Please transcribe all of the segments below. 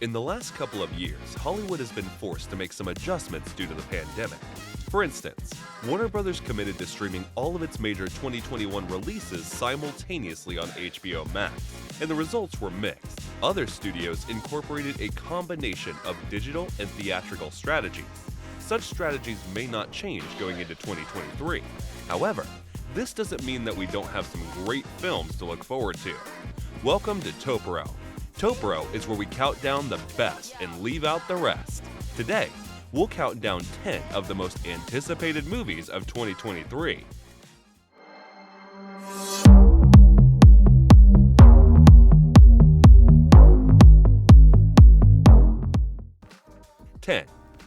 In the last couple of years, Hollywood has been forced to make some adjustments due to the pandemic. For instance, Warner Bros. Committed to streaming all of its major 2021 releases simultaneously on HBO Max, and the results were mixed. Other studios incorporated a combination of digital and theatrical strategies. Such strategies may not change going into 2023. However, this doesn't mean that we don't have some great films to look forward to. Welcome to Toporo. Toporo is where we count down the best and leave out the rest. Today, we'll count down 10 of the most anticipated movies of 2023.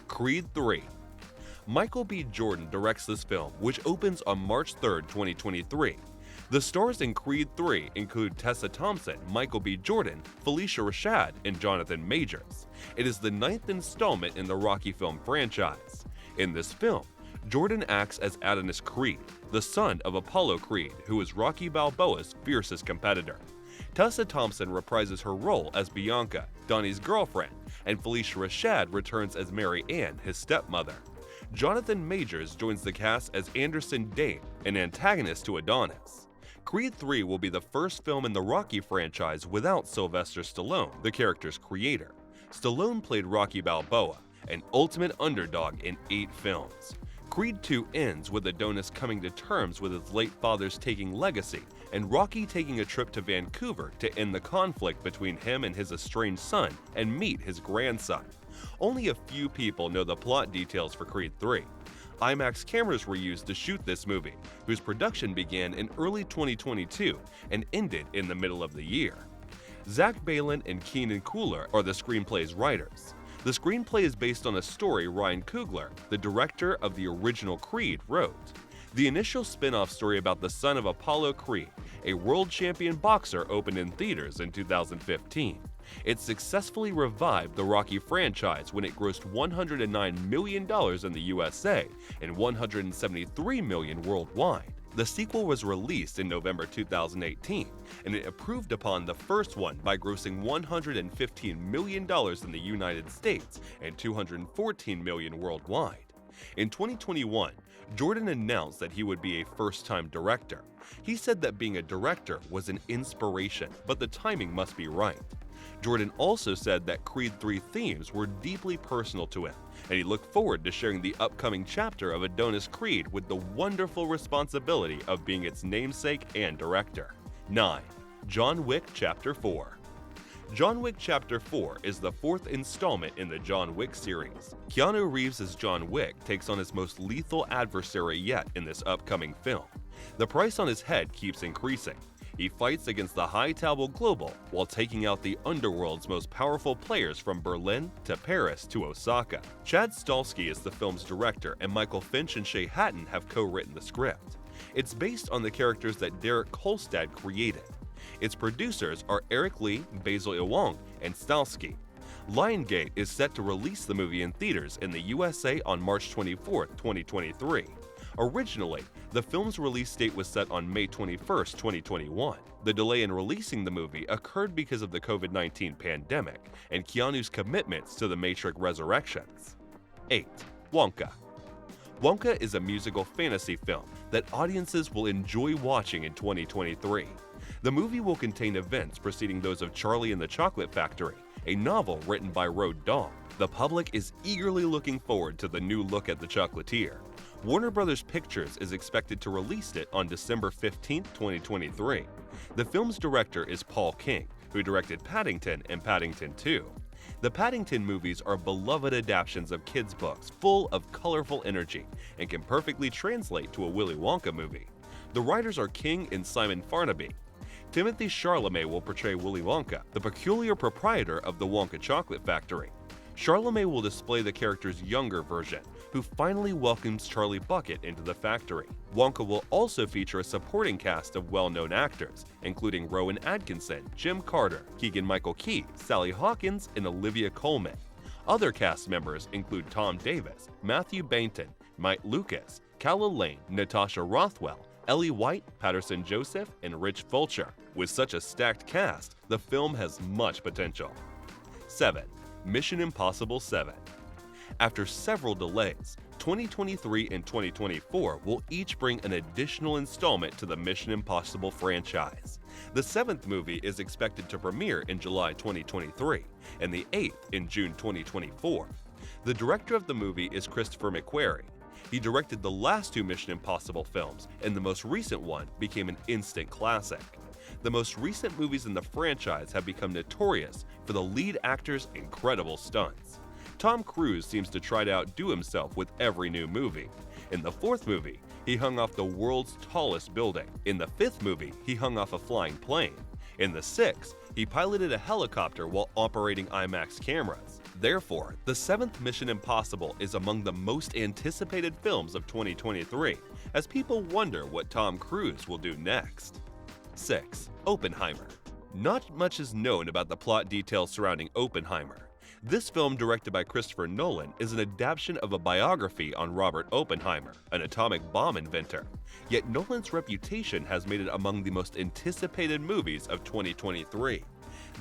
Creed 3. Michael B. Jordan directs this film, which opens on March 3, 2023. The stars in Creed 3 include Tessa Thompson, Michael B. Jordan, Felicia Rashad, and Jonathan Majors. It is the 9th installment in the Rocky film franchise. In this film, Jordan acts as Adonis Creed, the son of Apollo Creed, who is Rocky Balboa's fiercest competitor. Tessa Thompson reprises her role as Bianca, Donnie's girlfriend, and Felicia Rashad returns as Mary Ann, his stepmother. Jonathan Majors joins the cast as Anderson Dane, an antagonist to Adonis. Creed 3 will be the first film in the Rocky franchise without Sylvester Stallone, the character's creator. Stallone played Rocky Balboa, an ultimate underdog in 8 films. Creed 2 ends with Adonis coming to terms with his late father's taking legacy, and Rocky taking a trip to Vancouver to end the conflict between him and his estranged son and meet his grandson. Only a few people know the plot details for Creed 3. IMAX cameras were used to shoot this movie, whose production began in early 2022 and ended in the middle of the year. Zach Balan and Keenan Cooler are the screenplay's writers. The screenplay is based on a story Ryan Coogler, the director of the original Creed, wrote. The initial spin-off story about the son of Apollo Creed, a world champion boxer, opened in theaters in 2015. It successfully revived the Rocky franchise when it grossed $109 million in the USA and $173 million worldwide. The sequel was released in November 2018, and it improved upon the first one by grossing $115 million in the United States and $214 million worldwide. In 2021, Jordan announced that he would be a first-time director. He said that being a director was an inspiration, but the timing must be right. Jordan also said that Creed 3 themes were deeply personal to him, and he looked forward to sharing the upcoming chapter of Adonis Creed with the wonderful responsibility of being its namesake and director. 9. John Wick Chapter 4. John Wick Chapter 4 is the 4th installment in the John Wick series. Keanu Reeves as John Wick takes on his most lethal adversary yet in this upcoming film. The price on his head keeps increasing. He fights against the high-table global while taking out the underworld's most powerful players from Berlin to Paris to Osaka. Chad Stahelski is the film's director, and Michael Finch and Shay Hatton have co-written the script. It's based on the characters that Derek Kolstad created. Its producers are Eric Lee, Basil Iwang, and Stahelski. Lionsgate is set to release the movie in theaters in the USA on March 24, 2023. Originally, the film's release date was set on May 21, 2021. The delay in releasing the movie occurred because of the COVID-19 pandemic and Keanu's commitments to the Matrix Resurrections. 8. Wonka. Wonka is a musical fantasy film that audiences will enjoy watching in 2023. The movie will contain events preceding those of Charlie and the Chocolate Factory, a novel written by Roald Dahl. The public is eagerly looking forward to the new look at the chocolatier. Warner Bros. Pictures is expected to release it on December 15, 2023. The film's director is Paul King, who directed Paddington and Paddington 2. The Paddington movies are beloved adaptations of kids' books full of colorful energy and can perfectly translate to a Willy Wonka movie. The writers are King and Simon Farnaby. Timothy Chalamet will portray Willy Wonka, the peculiar proprietor of the Wonka Chocolate Factory. Chalamet will display the character's younger version, who finally welcomes Charlie Bucket into the factory. Wonka will also feature a supporting cast of well-known actors, including Rowan Atkinson, Jim Carter, Keegan-Michael Key, Sally Hawkins, and Olivia Colman. Other cast members include Tom Davis, Matthew Bainton, Mike Lucas, Calla Lane, Natasha Rothwell, Ellie White, Patterson Joseph, and Rich Fulcher. With such a stacked cast, the film has much potential. 7. Mission Impossible 7. After several delays, 2023 and 2024 will each bring an additional installment to the Mission Impossible franchise. The 7th movie is expected to premiere in July 2023 and the 8th in June 2024. The director of the movie is Christopher McQuarrie. He directed the last 2 Mission Impossible films, and the most recent one became an instant classic. The most recent movies in the franchise have become notorious for the lead actor's incredible stunts. Tom Cruise seems to try to outdo himself with every new movie. In the 4th movie, he hung off the world's tallest building. In the 5th movie, he hung off a flying plane. In the 6th, he piloted a helicopter while operating IMAX cameras. Therefore, the 7th Mission Impossible is among the most anticipated films of 2023, as people wonder what Tom Cruise will do next. 6. Oppenheimer. Not much is known about the plot details surrounding Oppenheimer. This film, directed by Christopher Nolan, is an adaptation of a biography on Robert Oppenheimer, an atomic bomb inventor. Yet Nolan's reputation has made it among the most anticipated movies of 2023.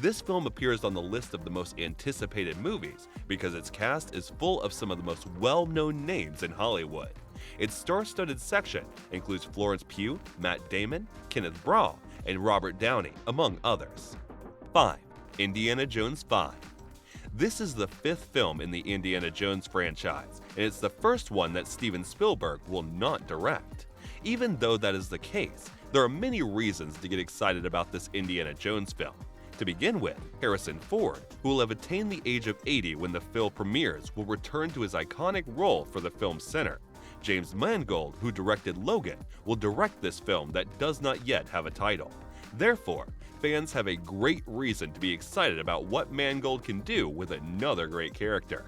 This film appears on the list of the most anticipated movies because its cast is full of some of the most well-known names in Hollywood. Its star-studded section includes Florence Pugh, Matt Damon, Kenneth Branagh, and Robert Downey, among others. 5. Indiana Jones 5. This is the 5th film in the Indiana Jones franchise, and it's the first one that Steven Spielberg will not direct. Even though that is the case, there are many reasons to get excited about this Indiana Jones film. To begin with, Harrison Ford, who will have attained the age of 80 when the film premieres, will return to his iconic role for the film's center. James Mangold, who directed Logan, will direct this film that does not yet have a title. Therefore, fans have a great reason to be excited about what Mangold can do with another great character.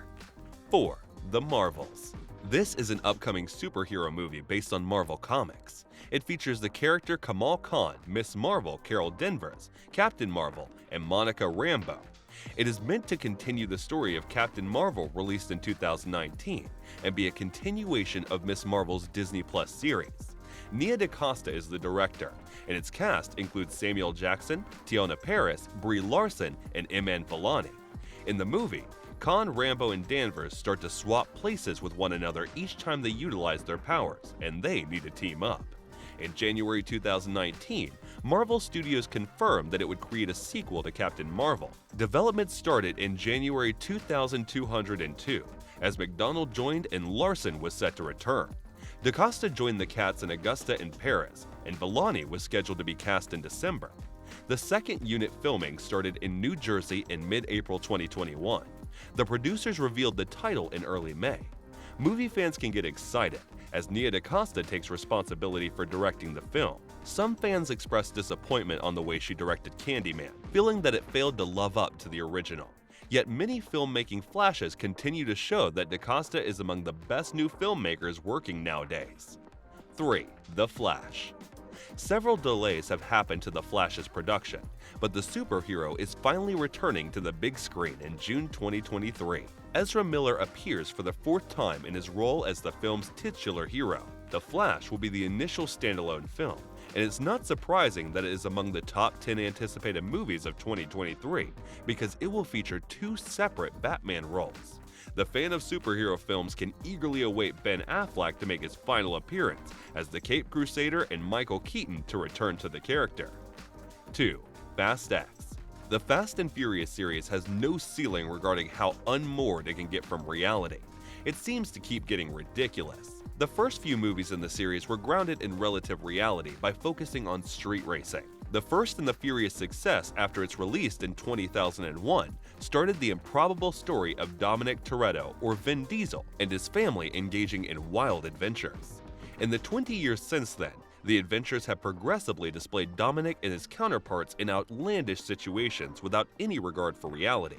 4. The Marvels. This is an upcoming superhero movie based on Marvel Comics. It features the character Kamal Khan, Miss Marvel, Carol Danvers, Captain Marvel, and Monica Rambeau. It is meant to continue the story of Captain Marvel released in 2019 and be a continuation of Miss Marvel's Disney Plus series. Nia DaCosta is the director, and its cast includes Samuel Jackson, Teyonah Parris, Brie Larson, and Iman Vellani. In the movie, Khan, Rambeau, and Danvers start to swap places with one another each time they utilize their powers, and they need to team up. In January 2019, Marvel Studios confirmed that it would create a sequel to Captain Marvel. Development started in January 2202, as McDonald joined and Larson was set to return. DaCosta joined the cats in Augusta and Paris, and Vellani was scheduled to be cast in December. The second unit filming started in New Jersey in mid-April 2021. The producers revealed the title in early May. Movie fans can get excited, as Nia DaCosta takes responsibility for directing the film. Some fans expressed disappointment on the way she directed Candyman, feeling that it failed to live up to the original. Yet many filmmaking flashes continue to show that DaCosta is among the best new filmmakers working nowadays. 3. The Flash. Several delays have happened to The Flash's production, but the superhero is finally returning to the big screen in June 2023. Ezra Miller appears for the 4th time in his role as the film's titular hero. The Flash will be the initial standalone film, and it's not surprising that it is among the top 10 anticipated movies of 2023 because it will feature 2 separate Batman roles. The fan of superhero films can eagerly await Ben Affleck to make his final appearance as the Caped Crusader and Michael Keaton to return to the character. 2. Fast X. The Fast and Furious series has no ceiling regarding how unmoored it can get from reality. It seems to keep getting ridiculous. The first few movies in the series were grounded in relative reality by focusing on street racing. The First and the Furious success after its release in 2001 started the improbable story of Dominic Toretto, or Vin Diesel, and his family engaging in wild adventures. In the 20 years since then, the adventures have progressively displayed Dominic and his counterparts in outlandish situations without any regard for reality.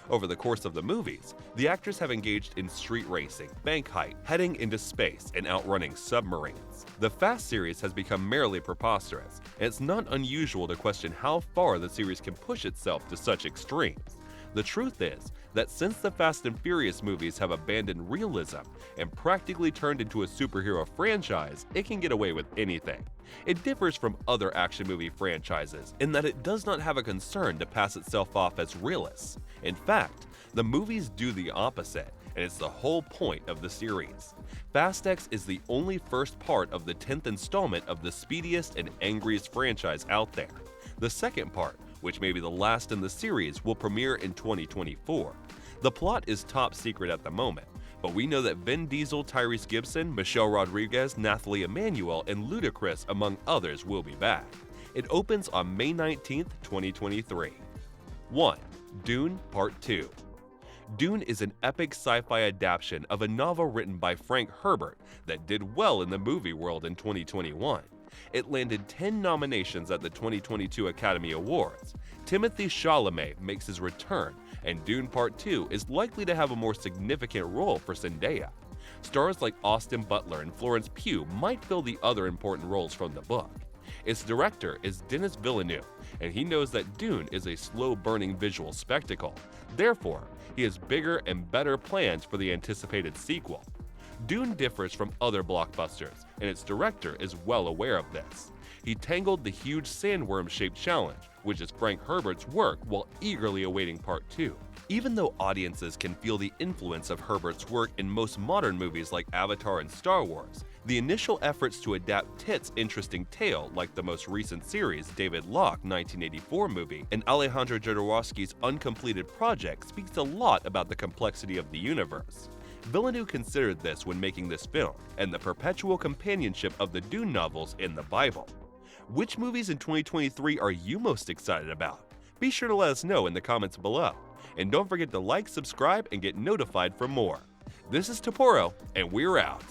Over the course of the movies, the actors have engaged in street racing, bank heist, heading into space, and outrunning submarines. The Fast series has become merely preposterous, and it's not unusual to question how far the series can push itself to such extremes. The truth is that since the Fast and Furious movies have abandoned realism and practically turned into a superhero franchise, it can get away with anything. It differs from other action movie franchises in that it does not have a concern to pass itself off as realist. In fact, The movies do the opposite, and it's the whole point of the series. Fast X is the only first part of the 10th installment of the speediest and angriest franchise out there. The second part, which may be the last in the series, will premiere in 2024. The plot is top secret at the moment, but we know that Vin Diesel, Tyrese Gibson, Michelle Rodriguez, Nathalie Emmanuel, and Ludacris, among others, will be back. It opens on May 19, 2023. 1. Dune Part 2. Dune is an epic sci-fi adaptation of a novel written by Frank Herbert that did well in the movie world in 2021. It landed 10 nominations at the 2022 Academy Awards. Timothée Chalamet makes his return, and Dune Part 2 is likely to have a more significant role for Zendaya. Stars like Austin Butler and Florence Pugh might fill the other important roles from the book. Its director is Denis Villeneuve, and he knows that Dune is a slow-burning visual spectacle. Therefore, he has bigger and better plans for the anticipated sequel. Dune differs from other blockbusters, and its director is well aware of this. He tangled the huge sandworm-shaped challenge, which is Frank Herbert's work, while eagerly awaiting Part 2. Even though audiences can feel the influence of Herbert's work in most modern movies like Avatar and Star Wars, the initial efforts to adapt Tit's interesting tale, like the most recent series David Locke 1984 movie and Alejandro Jodorowsky's uncompleted project, speaks a lot about the complexity of the universe. Villeneuve considered this when making this film, and the perpetual companionship of the Dune novels in the Bible. Which movies in 2023 are you most excited about? Be sure to let us know in the comments below. And don't forget to like, subscribe, and get notified for more. This is Toporo, and we're out.